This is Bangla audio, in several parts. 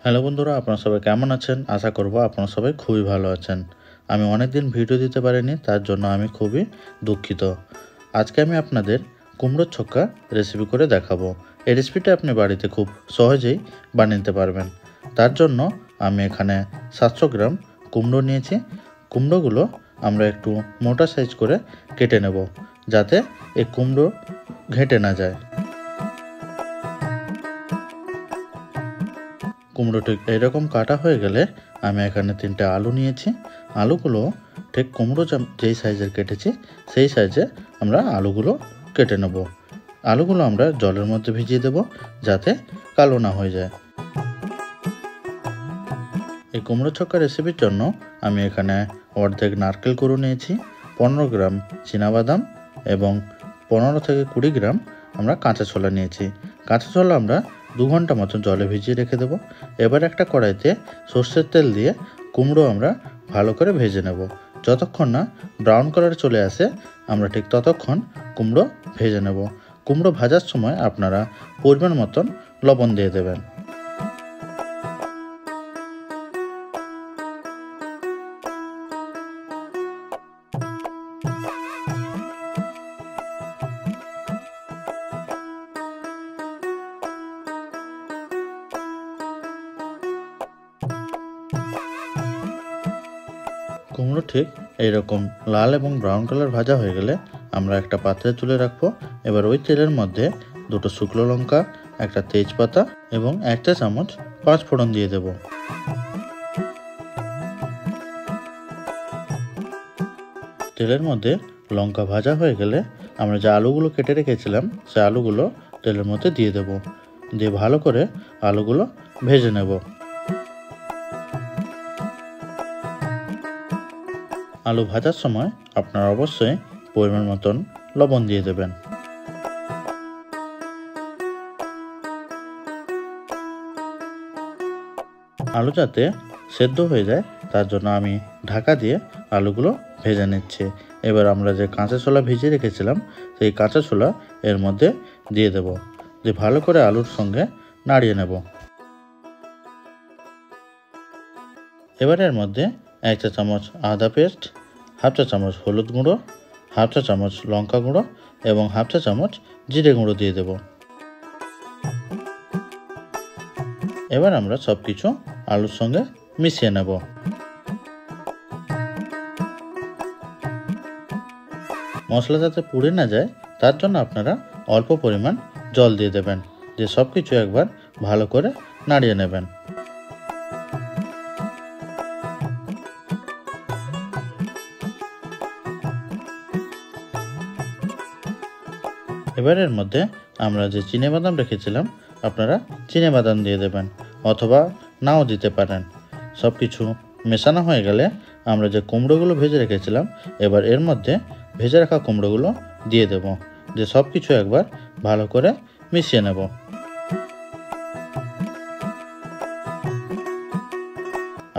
হ্যালো বন্ধুরা, আপনারা সবাই কেমন আছেন? আশা করব আপনারা সবাই খুবই ভালো আছেন। আমি অনেক দিন ভিডিও দিতে পারিনি, তার জন্য আমি খুবই দুঃখিত। আজকে আমি আপনাদের কুমড়োর ছক্কা রেসিপি করে দেখাবো। এই রেসিপিটা আপনি বাড়িতে খুব সহজেই বানিয়ে নিতে পারবেন। তার জন্য আমি এখানে 700 গ্রাম কুমড়ো নিয়েছি। কুমড়োগুলো আমরা একটু মোটা সাইজ করে কেটে নেব, যাতে এই কুমড়ো ঘেঁটে না যায়। কুমড়ো ঠিক এইরকম কাটা হয়ে গেলে আমি এখানে 3টে আলু নিয়েছি। আলুগুলো ঠিক কুমড়ো যেই সাইজের কেটেছি সেই সাইজে আমরা আলুগুলো কেটে নেব। আলুগুলো আমরা জলের মধ্যে ভিজিয়ে দেব, যাতে কালো না হয়ে যায়। এই কুমড়ো ছক্কা রেসিপির জন্য আমি এখানে অর্ধেক নারকেল কুড়ো নিয়েছি, 15 গ্রাম চীনাবাদাম এবং 15 থেকে 20 গ্রাম আমরা কাঁচা ছোলা নিয়েছি। কাঁচা ছোলা আমরা 2 ঘন্টা মতো জলে ভিজিয়ে রেখে দেব। এবার একটা কড়াইতে সর্ষের তেল দিয়ে কুমড়ো আমরা ভালো করে ভেজে নেব। যতক্ষণ না ব্রাউন কালার চলে আসে আমরা ঠিক ততক্ষণ কুমড়ো ভেজে নেব। কুমড়ো ভাজার সময় আপনারা পরিমাণ মতন লবণ দিয়ে দেবেন। কুমড়ো ঠিক এইরকম লাল এবং ব্রাউন কালার ভাজা হয়ে গেলে আমরা একটা পাত্রে তুলে রাখবো। এবার ওই তেলের মধ্যে 2টো শুকনো লঙ্কা, একটা তেজপাতা এবং 1 চা চামচ 5 ফোড়ন দিয়ে দেব। তেলের মধ্যে লঙ্কা ভাজা হয়ে গেলে আমরা যে আলুগুলো কেটে রেখেছিলাম সেই আলুগুলো তেলের মধ্যে দিয়ে দেব। দিয়ে ভালো করে আলুগুলো ভেজে নেব। আলু ভাজার সময় আপনারা অবশ্যই পরিমাণ মতন লবণ দিয়ে দেবেন। আলু যাতে সেদ্ধ হয়ে যায় তার জন্য আমি ঢাকা দিয়ে আলুগুলো ভেজে নিচ্ছি। এবার আমরা যে কাঁচা ছোলা ভিজিয়ে রেখেছিলাম সেই কাঁচা ছোলা এর মধ্যে দিয়ে দেব। দিয়ে ভালো করে আলুর সঙ্গে নাড়িয়ে নেব। এবার এর মধ্যে 1 চা চামচ আদা পেস্ট, 1/2 চা চামচ হলুদ গুঁড়ো, 1/2 চা চামচ লঙ্কা গুঁড়ো এবং 1/2 চা চামচ জিরে গুঁড়ো দিয়ে দেব। এবার আমরা সব কিছু আলুর সঙ্গে মিশিয়ে নেব। মশলা যাতে পুড়ে না যায় তার জন্য আপনারা অল্প পরিমাণ জল দিয়ে দেবেন। যে সব কিছু একবার ভালো করে নাড়িয়ে নেবেন। এবার এর মধ্যে আমরা যে চিনেবাদাম রেখেছিলাম আপনারা চিনেবাদাম দিয়ে দেবেন, অথবা নাও দিতে পারেন। সব কিছু মেশানো হয়ে গেলে আমরা যে কুমড়োগুলো ভেজে রেখেছিলাম এবার এর মধ্যে ভেজে রাখা কুমড়োগুলো দিয়ে দেব। যে সব কিছু একবার ভালো করে মিশিয়ে নেব।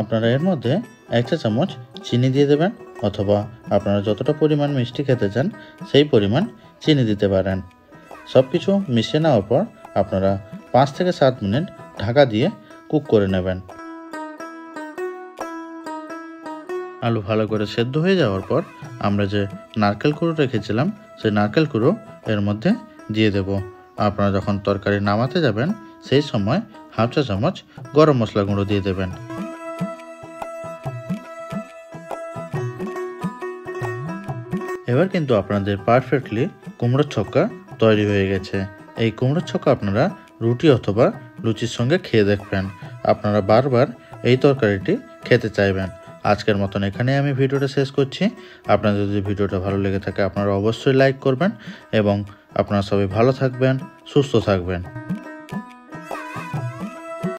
আপনারা এর মধ্যে 1 চা চামচ চিনি দিয়ে দেবেন, অথবা আপনারা যতটা পরিমাণ মিষ্টি খেতে চান সেই পরিমাণ চিনি দিতে পারেন। সব কিছু মিশিয়ে নেওয়ার পর আপনারা 5 থেকে 7 মিনিট ঢাকা দিয়ে কুক করে নেবেন। আলু ভালো করে সেদ্ধ হয়ে যাওয়ার পর আমরা যে নারকেল কুড়ো রেখেছিলাম সেই নারকেল কুড়ো এর মধ্যে দিয়ে দেব। আপনারা যখন তরকারি নামাতে যাবেন সেই সময় 1/2 চা চামচ গরম মশলা গুঁড়ো দিয়ে দেবেন। এবার কিন্তু আপনাদের পারফেক্টলি কুমড়োর ছক্কা তৈরি হয়ে গেছে। এই কুমড়োর ছক্কা আপনারা রুটি অথবা লুচির সঙ্গে খেয়ে দেখবেন। আপনারা বারবার এই তরকারিটি খেতে চাইবেন। আজকের মতন এখানে আমি ভিডিওটা শেষ করছি। আপনাদের যদি ভিডিওটা ভালো লেগে থাকে আপনারা অবশ্যই লাইক করবেন এবং আপনারা সবাই ভালো থাকবেন, সুস্থ থাকবেন।